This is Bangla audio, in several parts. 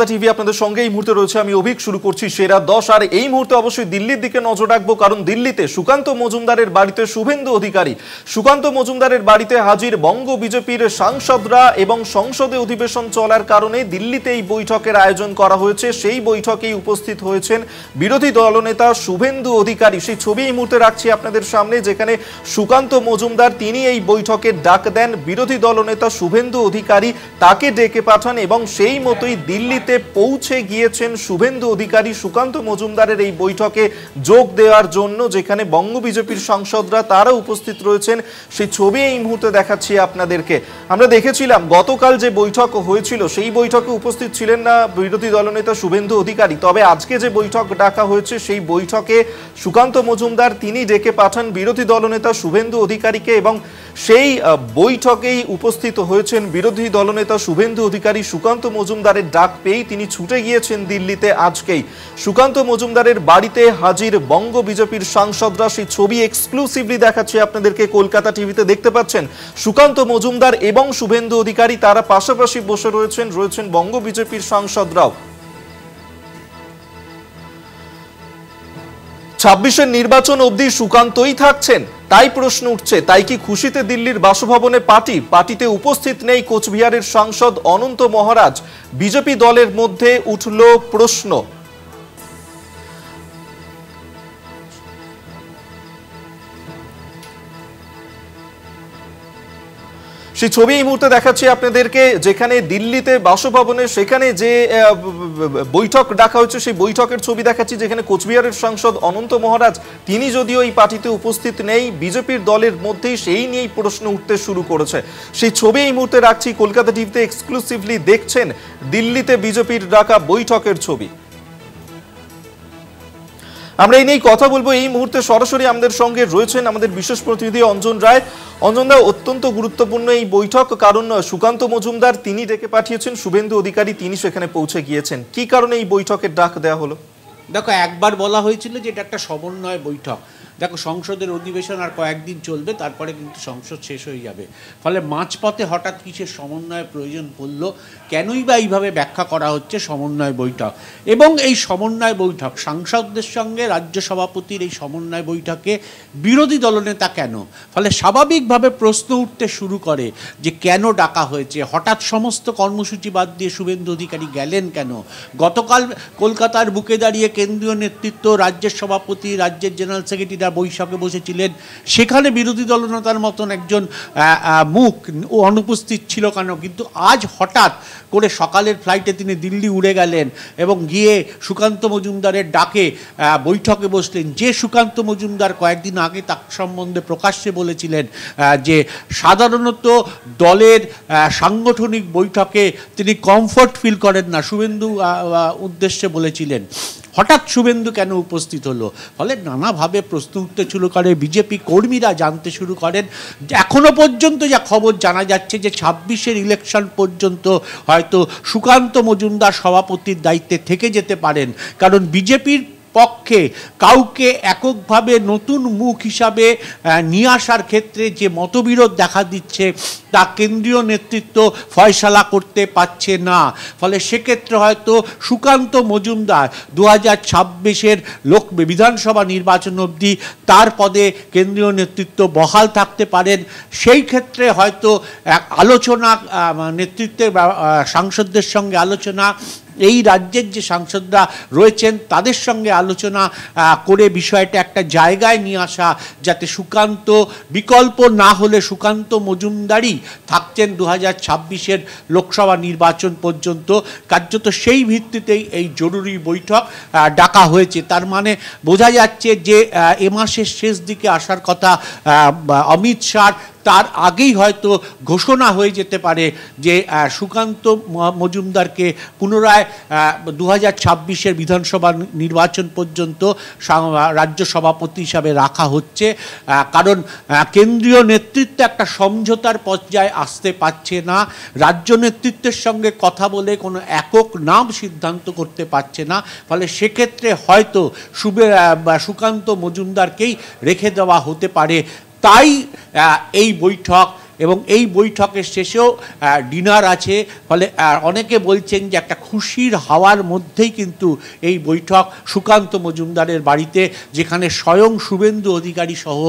টিভি আপনাদের সঙ্গে এই মুহূর্তে রয়েছে আমি অভিক। শুরু করছি সেরা 10। আর এই মুহূর্তে অবশ্যই দিল্লির দিকে নজর রাখবো, কারণ দিল্লিতে সুকান্ত মজুমদারের বাড়িতে শুভেন্দু অধিকারী, সুকান্ত মজুমদারের বাড়িতে হাজির বঙ্গ বিজেপির সাংসদরা এবং সংসদে অধিবেশন চলার কারণে দিল্লিতে এই বৈঠকের আয়োজন করা হয়েছে। সেই বৈঠকেই উপস্থিত হয়েছেন বিরোধী দলনেতা শুভেন্দু অধিকারী। সেই ছবি এই মুহূর্তে রাখছি আপনাদের সামনে, যেখানে সুকান্ত মজুমদার তিনি এই বৈঠকে ডাক দেন, বিরোধী দলনেতা শুভেন্দু অধিকারী তাকে ডেকে পাঠান এবং সেই মতোই দিল্লিতে পৌঁছে গিয়েছেন শুভেন্দু অধিকারী সুকান্ত মজুমদারের এই বৈঠকে যোগ দেওয়ার জন্য, যেখানে বঙ্গ বিজেপির সাংসদরা তারা উপস্থিত রয়েছেন। সেই ছবি এই মুহূর্তে দেখাচ্ছি আপনাদেরকে। আমরা দেখেছিলাম গতকাল যে বৈঠক হয়েছিল সেই বৈঠকে উপস্থিত ছিলেন না বিরোধী দলনেতা শুভেন্দু অধিকারী, তবে আজকে যে বৈঠক ডাকা হয়েছে সেই বৈঠকে সুকান্ত মজুমদার তিনি ডেকে পাঠান বিরোধী দলনেতা শুভেন্দু অধিকারীকে এবং সেই বৈঠকেই উপস্থিত হয়েছেন বিরোধী দলনেতা শুভেন্দু অধিকারী। সুকান্ত মজুমদারের ডাক পেয়েই তিনি ছুটে গিয়েছেন দিল্লিতে। আজকেই সুকান্ত মজুমদারের বাড়িতে হাজির বঙ্গ বিজেপির সাংসদরা। সেই ছবি এক্সক্লুসিভলি দেখাচ্ছে আপনাদেরকে, কলকাতা টিভিতে দেখতে পাচ্ছেন সুকান্ত মজুমদার এবং শুভেন্দু অধিকারী তারা পাশাপাশি বসে রয়েছেন বঙ্গ বিজেপির সাংসদরাও। 26-এর নির্বাচন অবধি সুকান্তই থাকছেন, তাই প্রশ্ন উঠছে, তাই কি খুশিতে দিল্লির বাসভবনে পার্টিতে উপস্থিত নেই কোচবিহারের সাংসদ অনন্ত মহারাজ? বিজেপি দলের মধ্যে উঠল প্রশ্ন। সেই ছবি এই মুহূর্তে দেখাচ্ছি আপনাদেরকে, যেখানে দিল্লিতে বাসভবনে সেখানে যে বৈঠক ডাকা হয়েছে সেই বৈঠকের ছবি দেখাচ্ছি, যেখানে কোচবিহারের সাংসদ অনন্ত মহারাজ তিনি যদিও এই পার্টিতে উপস্থিত নেই, বিজেপির দলের মধ্যেই সেই নিয়েই প্রশ্ন উঠতে শুরু করেছে। সেই ছবি এই মুহূর্তে রাখছি, কলকাতা টিভিতে এক্সক্লুসিভলি দেখছেন দিল্লিতে বিজেপির ডাকা বৈঠকের ছবি। আমরা এই নিয়ে কথা বলবো। এই মুহূর্তে সরাসরি আমাদের সঙ্গে রয়েছেন আমাদের বিশেষ প্রতিনিধি অঞ্জন রায়। অঞ্জন দা, অত্যন্ত গুরুত্বপূর্ণ এই বৈঠক, কারণ সুকান্ত মজুমদার তিনি ডেকে পাঠিয়েছেন, শুভেন্দু অধিকারী তিনি সেখানে পৌঁছে গিয়েছেন। কি কারণে এই বৈঠকের ডাক দেওয়া হলো? দেখো, একবার বলা হয়েছিল যে এটা একটা সমন্বয় বৈঠক। দেখো, সংসদের অধিবেশন আর কয়েকদিন চলবে, তারপরে কিন্তু সংসদ শেষ হয়ে যাবে। ফলে মাঝপথে হঠাৎ কিসের সমন্বয়ের প্রয়োজন পড়ল, কেনই বা এইভাবে ব্যাখ্যা করা হচ্ছে সমন্বয় বৈঠক। এবং এই সমন্বয় বৈঠক সাংসদদের সঙ্গে রাজ্য সভাপতির এই সমন্বয় বৈঠকে বিরোধী দলনেতা কেন? ফলে স্বাভাবিকভাবে প্রশ্ন উঠতে শুরু করে যে কেন ডাকা হয়েছে, হঠাৎ সমস্ত কর্মসূচি বাদ দিয়ে শুভেন্দু অধিকারী গেলেন কেন? গতকাল কলকাতার বুকে দাঁড়িয়ে কেন্দ্রীয় নেতৃত্ব, রাজ্যের সভাপতি, রাজ্যের জেনারেল সেক্রেটারি বৈঠকে বসেছিলেন, সেখানে বিরোধী দলনেতার মতন একজন মুখ অনুপস্থিত ছিল কেন? কিন্তু আজ হঠাৎ করে সকালের ফ্লাইটে তিনি দিল্লি উড়ে গেলেন এবং গিয়ে সুকান্ত মজুমদারের ডাকে বৈঠকে বসলেন। যে সুকান্ত মজুমদার কয়েকদিন আগে তার সম্বন্ধে প্রকাশ্যে বলেছিলেন যে সাধারণত দলের সাংগঠনিক বৈঠকে তিনি কমফর্ট ফিল করেন না, শুভেন্দু উদ্দেশ্যে বলেছিলেন। হঠাৎ শুভেন্দু কেন উপস্থিত হলো? ফলে নানাভাবে প্রশ্ন উঠতে শুরু করে। বিজেপি কর্মীরা জানতে শুরু করেন, এখনো পর্যন্ত যা খবর জানা যাচ্ছে যে 26-এর ইলেকশন পর্যন্ত হয়তো সুকান্ত মজুমদার সভাপতির দায়িত্বে থেকে যেতে পারেন, কারণ বিজেপির পক্ষে কাউকে এককভাবে নতুন মুখ হিসাবে নিয়ে আসার ক্ষেত্রে যে মতবিরোধ দেখা দিচ্ছে তা কেন্দ্রীয় নেতৃত্ব ফয়সালা করতে পারছে না। ফলে সেক্ষেত্রে হয়তো সুকান্ত মজুমদার 2026-এর বিধানসভা নির্বাচন অবধি তার পদে কেন্দ্রীয় নেতৃত্ব বহাল থাকতে পারেন। সেই ক্ষেত্রে হয়তো আলোচনা নেতৃত্বের সাংসদদের সঙ্গে আলোচনা, এই রাজ্যের যে সাংসদরা রয়েছেন তাদের সঙ্গে আলোচনা করে বিষয়টা একটা জায়গায় নিয়ে আসা, যাতে সুকান্ত বিকল্প না হলে সুকান্ত মজুমদারই থাকছেন 2026-এর লোকসভা নির্বাচন পর্যন্ত। কার্যত সেই ভিত্তিতেই এই জরুরি বৈঠক ডাকা হয়েছে। তার মানে বোঝা যাচ্ছে যে এ মাসের শেষ দিকে আসার কথা অমিত শাহ, তার আগেই হয়তো ঘোষণা হয়ে যেতে পারে যে সুকান্ত মজুমদারকে পুনরায় 2026-এর বিধানসভা নির্বাচন পর্যন্ত রাজ্য সভাপতি হিসাবে রাখা হচ্ছে। কারণ কেন্দ্রীয় নেতৃত্ব একটা সমঝোতার পর্যায়ে আসতে পারছে না, রাজ্য নেতৃত্বের সঙ্গে কথা বলে কোনো একক নাম সিদ্ধান্ত করতে পারছে না। ফলে সেক্ষেত্রে হয়তো সুকান্ত মজুমদারকেই রেখে দেওয়া হতে পারে। তাই এই বৈঠক এবং এই বৈঠকের শেষেও ডিনার আছে। ফলে অনেকে বলছেন যে একটা খুশির হাওয়ার মধ্যেই কিন্তু এই বৈঠক সুকান্ত মজুমদারের বাড়িতে, যেখানে স্বয়ং শুভেন্দু অধিকারী সহ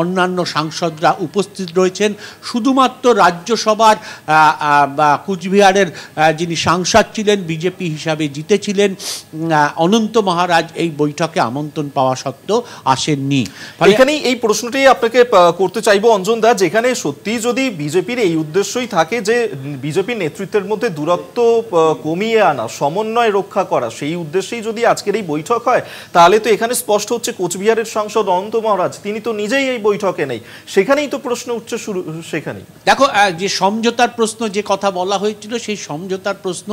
অন্যান্য সাংসদরা উপস্থিত রয়েছেন। শুধুমাত্র রাজ্যসভার কুচবিহারের যিনি সাংসদ ছিলেন, বিজেপি হিসাবে জিতেছিলেন, অনন্ত মহারাজ এই বৈঠকে আমন্ত্রণ পাওয়া সত্ত্বেও আসেননি। এখানেই এই প্রশ্নটাই আপনাকে করতে চাইবো অঞ্জন দা, যেখানে সত্যি যদি বিজেপির এই উদ্দেশ্যই থাকে যে বিজেপির নেতৃত্বের মধ্যে দূরত্ব কমিয়ে আনা, সমন্বয় রক্ষা করা, সেই উদ্দেশ্যেই যদি আজকের এই বৈঠক হয়, তাহলে তো এখানে স্পষ্ট হচ্ছে কোচবিহারের সাংসদ অনন্ত মহারাজ তিনি তো নিজেই এই বৈঠকে নেই। সেখানেই তো প্রশ্ন উঠছে শুরু। সেখানেই দেখো যে সমঝোতার প্রশ্ন, যে কথা বলা হয়েছিল, সেই সমঝোতার প্রশ্ন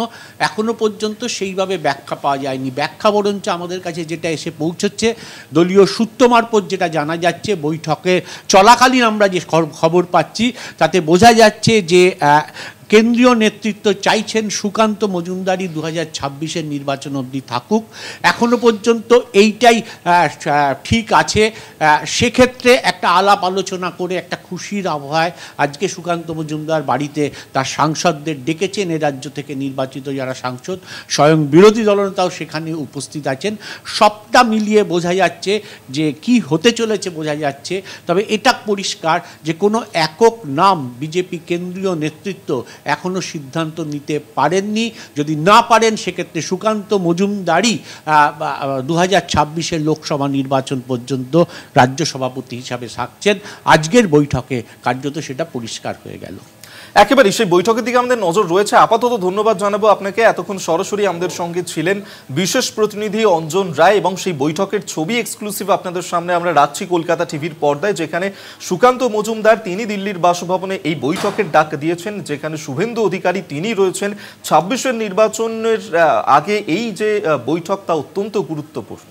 এখনো পর্যন্ত সেইভাবে ব্যাখ্যা পাওয়া যায়নি। ব্যাখ্যা বরঞ্চ আমাদের কাছে যেটা এসে পৌঁছচ্ছে, দলীয় সূত্র মারফত যেটা জানা যাচ্ছে, বৈঠকে চলাকালীন আমরা যে খবর পাচ্ছি তাতে বোঝা যাচ্ছে যে কেন্দ্রীয় নেতৃত্ব চাইছেন সুকান্ত মজুমদারই 2026-এর নির্বাচন অবধি থাকুক। এখনো পর্যন্ত এইটাই ঠিক আছে। সেক্ষেত্রে একটা আলাপ আলোচনা করে একটা খুশির আবহাওয়ায় আজকে সুকান্ত মজুমদার বাড়িতে তার সাংসদদের ডেকেছেন। এ রাজ্য থেকে নির্বাচিত যারা সাংসদ, স্বয়ং বিরোধী দলনেতাও সেখানে উপস্থিত আছেন। সবটা মিলিয়ে বোঝা যাচ্ছে যে কি হতে চলেছে বোঝা যাচ্ছে। তবে এটা পরিষ্কার যে কোনো একক নাম বিজেপি কেন্দ্রীয় নেতৃত্ব এখনো সিদ্ধান্ত নিতে পারেননি। যদি না পারেন, সেক্ষেত্রে সুকান্ত মজুমদারই 2026-এর লোকসভা নির্বাচন পর্যন্ত রাজ্য সভাপতি হিসাবে থাকছেন। আজকের বৈঠকে কার্যত সেটা পরিষ্কার হয়ে গেল। একেবারে সেই বৈঠকের দিকে আমাদের নজর রয়েছে। আপাতত ধন্যবাদ জানাবো আপনাকে। এতক্ষণ সরাসরি আমাদের সঙ্গে ছিলেন বিশেষ প্রতিনিধি অঞ্জন রায়, এবং সেই বৈঠকের ছবি এক্সক্লুসিভ আপনাদের সামনে আমরা রাখছি কলকাতা টিভির পর্দায়, যেখানে সুকান্ত মজুমদার তিনি দিল্লির বাসভবনে এই বৈঠকের ডাক দিয়েছেন, যেখানে শুভেন্দু অধিকারী তিনি রয়েছেন। 26-এর নির্বাচনের আগে এই যে বৈঠক তা অত্যন্ত গুরুত্বপূর্ণ।